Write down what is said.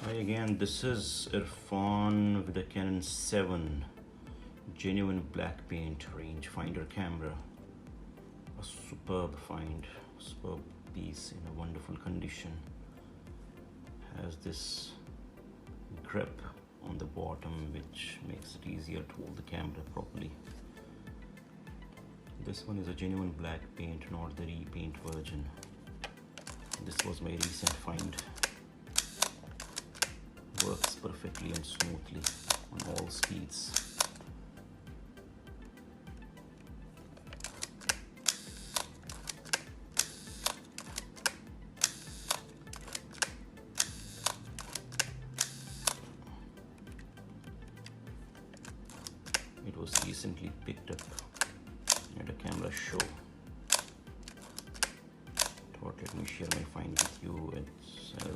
Hi again, this is Irfan with the Canon 7 genuine black paint rangefinder camera. A superb find, superb piece in a wonderful condition. Has this grip on the bottom which makes it easier to hold the camera properly. This one is a genuine black paint, not the repaint version. This was my recent find. Works perfectly and smoothly on all speeds. It was recently picked up at a camera show. Thought let me share my find with you as